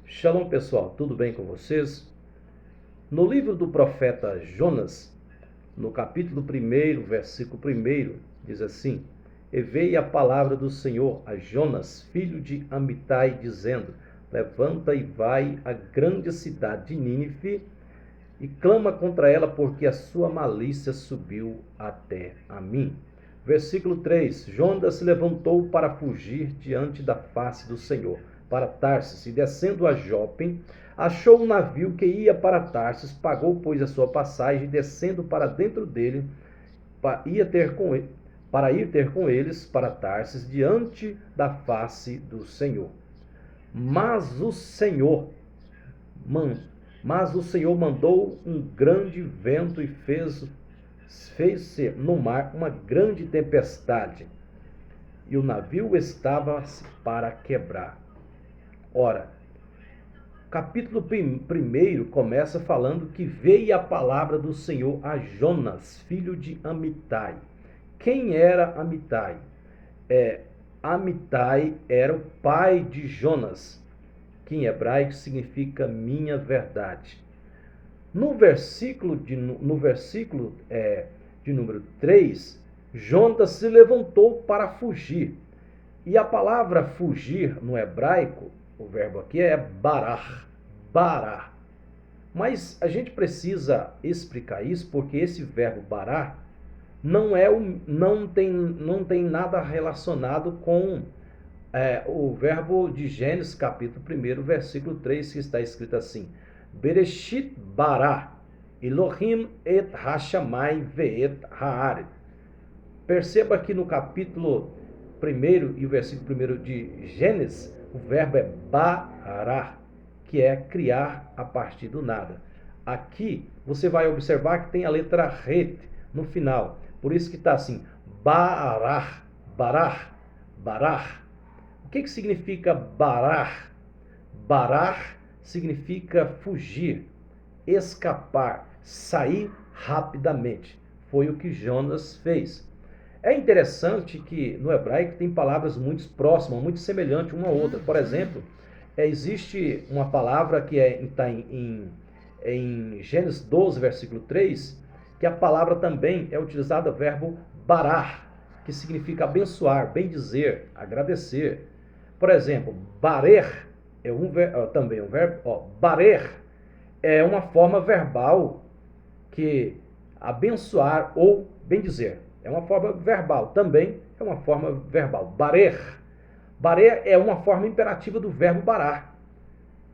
Shalom pessoal, tudo bem com vocês? No livro do profeta Jonas, no capítulo 1, versículo 1, diz assim: E veio a palavra do Senhor a Jonas, filho de Amitai, dizendo: Levanta e vai à grande cidade de Nínive e clama contra ela, porque a sua malícia subiu até a mim. Versículo 3: Jonas se levantou para fugir diante da face do Senhor, para Tarsis, e descendo a Jope, achou um navio que ia para Tarsis, pagou, pois, a sua passagem, e descendo para dentro dele, para ir ter com eles para Tarsis, diante da face do Senhor. Mas o Senhor mandou um grande vento e fez-se no mar uma grande tempestade, e o navio estava para quebrar. Ora, capítulo 1 começa falando que veio a palavra do Senhor a Jonas, filho de Amitai. Quem era Amitai? Amitai era o pai de Jonas, que em hebraico significa minha verdade. No versículo de número 3, Jonas se levantou para fugir. E a palavra fugir no hebraico, o verbo aqui é barar. Mas a gente precisa explicar isso, porque esse verbo barar não tem nada relacionado com o verbo de Gênesis capítulo 1, versículo 3, que está escrito assim: Bereshit bara Elohim et hashamai ve'et haaretz. Perceba que no capítulo 1 e o versículo 1 de Gênesis, o verbo é barar, que é criar a partir do nada. Aqui você vai observar que tem a letra ret no final, por isso que está assim: barar. O que significa barar? Barar significa fugir, escapar, sair rapidamente. Foi o que Jonas fez. É interessante que no hebraico tem palavras muito próximas, muito semelhantes uma à outra. Por exemplo, existe uma palavra que está em Gênesis 12, versículo 3, que a palavra também é utilizada o verbo barar, que significa abençoar, bendizer, agradecer. Por exemplo, barer é também um verbo. Barer é uma forma verbal que abençoar ou bendizer. É uma forma verbal, também é uma forma verbal. Barer é uma forma imperativa do verbo barar,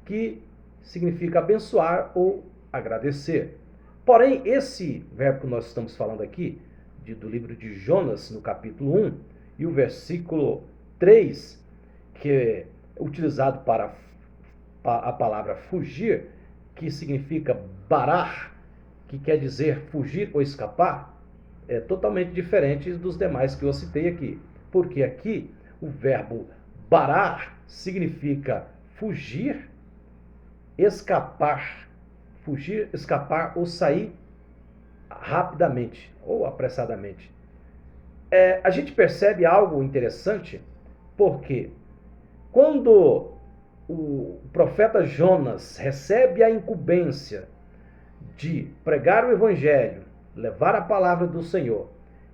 que significa abençoar ou agradecer. Porém, esse verbo que nós estamos falando aqui, do livro de Jonas, no capítulo 1, e o versículo 3, que é utilizado para a palavra fugir, que significa barar, que quer dizer fugir ou escapar, é totalmente diferente dos demais que eu citei aqui. Porque aqui o verbo barar significa fugir, escapar ou sair rapidamente ou apressadamente. A gente percebe algo interessante, porque quando o profeta Jonas recebe a incumbência de pregar o evangelho, levar a palavra do Senhor,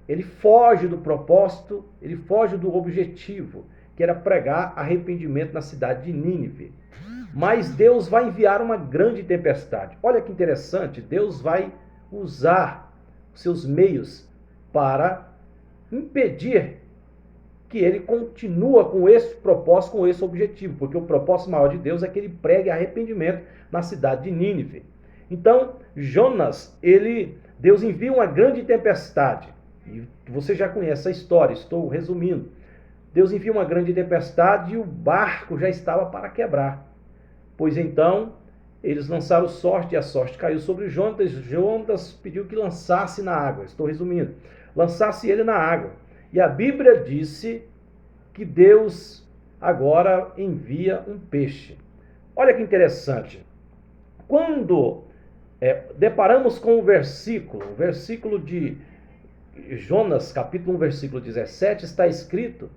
ele foge do propósito, ele foge do objetivo, que era pregar arrependimento na cidade de Nínive. Mas Deus vai enviar uma grande tempestade. Olha que interessante, Deus vai usar os seus meios para impedir que ele continue com esse propósito, com esse objetivo, porque o propósito maior de Deus é que ele pregue arrependimento na cidade de Nínive. Então, Jonas, Deus envia uma grande tempestade, e você já conhece a história, estou resumindo. Deus envia uma grande tempestade e o barco já estava para quebrar. Pois então, eles lançaram sorte e a sorte caiu sobre Jonas. Jonas pediu que lançasse na água, estou resumindo, lançasse ele na água. E a Bíblia disse que Deus agora envia um peixe. Olha que interessante. Quando deparamos com o versículo de Jonas, capítulo 1, versículo 17, está escrito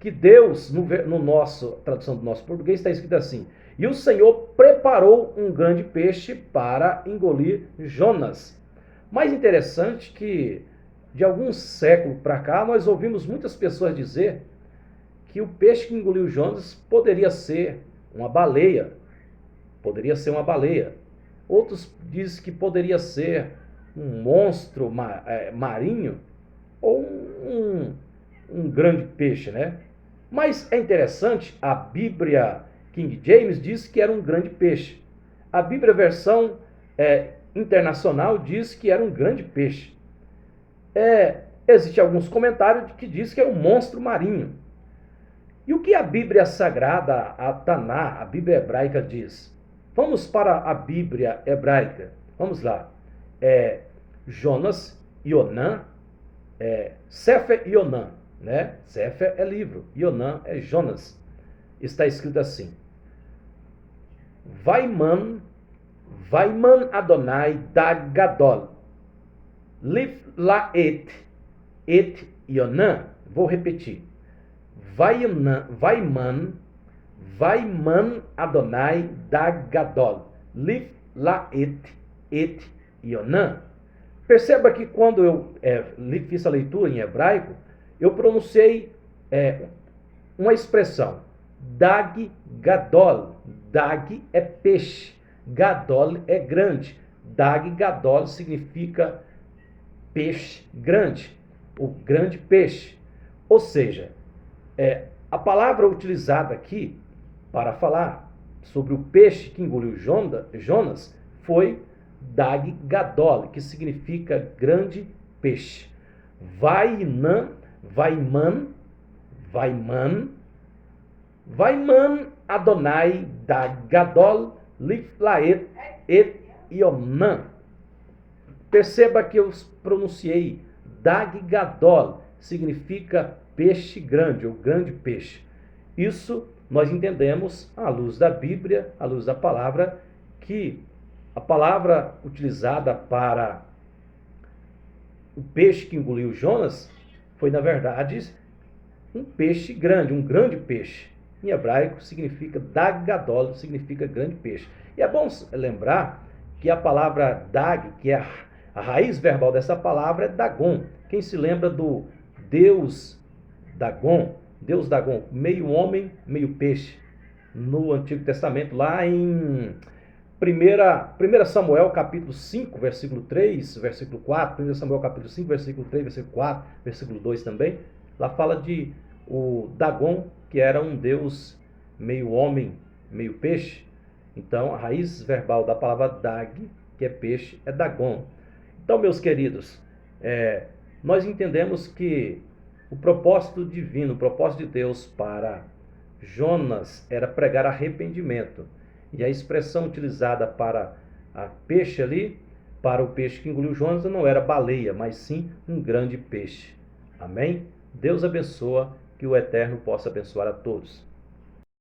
que Deus, no nosso tradução do nosso português, está escrito assim: e o Senhor preparou um grande peixe para engolir Jonas. Mais interessante que de alguns séculos para cá nós ouvimos muitas pessoas dizer que o peixe que engoliu Jonas poderia ser uma baleia. Poderia ser uma baleia. Outros dizem que poderia ser um monstro marinho ou um grande peixe, né? Mas é interessante, a Bíblia King James diz que era um grande peixe. A Bíblia versão internacional diz que era um grande peixe. Existem alguns comentários que diz que é um monstro marinho. E o que a Bíblia Sagrada, a Taná, a Bíblia Hebraica diz? Vamos para a Bíblia Hebraica. Vamos lá. Jonas, Yonã, Sefer e Yonã, né? Sefer é livro, Yonã é Jonas. Está escrito assim: Vaiman Adonai dag Gadol, Liv laet et Yonã. Vou repetir. Vaiman Adonai dag Gadol, Liv laet et Yonã. Perceba que quando eu fiz a leitura em hebraico, eu pronunciei uma expressão, Dag Gadol. Dag é peixe, Gadol é grande. Dag Gadol significa peixe grande, o grande peixe. Ou seja, a palavra utilizada aqui para falar sobre o peixe que engoliu Jonas foi Dag Gadol, que significa grande peixe. Vaiman Adonai dag Gadol, Liv laet et Yonã. Perceba que eu pronunciei Dag Gadol, significa peixe grande, ou grande peixe. Isso nós entendemos, à luz da Bíblia, à luz da palavra, que a palavra utilizada para o peixe que engoliu Jonas foi, na verdade, um peixe grande, um grande peixe. Em hebraico significa Dag Gadol, significa grande peixe. E é bom lembrar que a palavra Dag, que é a raiz verbal dessa palavra, é Dagon. Quem se lembra do Deus Dagon, meio homem, meio peixe, no Antigo Testamento, lá em 1 Samuel capítulo 5, versículo 3, versículo 4, 1 Samuel capítulo 5, versículo 3, versículo 4, versículo 2 também, lá fala de o Dagon, que era um deus meio homem, meio peixe. Então, a raiz verbal da palavra Dag, que é peixe, é Dagon. Então, meus queridos, nós entendemos que o propósito divino, o propósito de Deus para Jonas era pregar arrependimento. E a expressão utilizada para a peixe ali, para o peixe que engoliu Jonas, não era baleia, mas sim um grande peixe. Amém? Deus abençoa, que o Eterno possa abençoar a todos.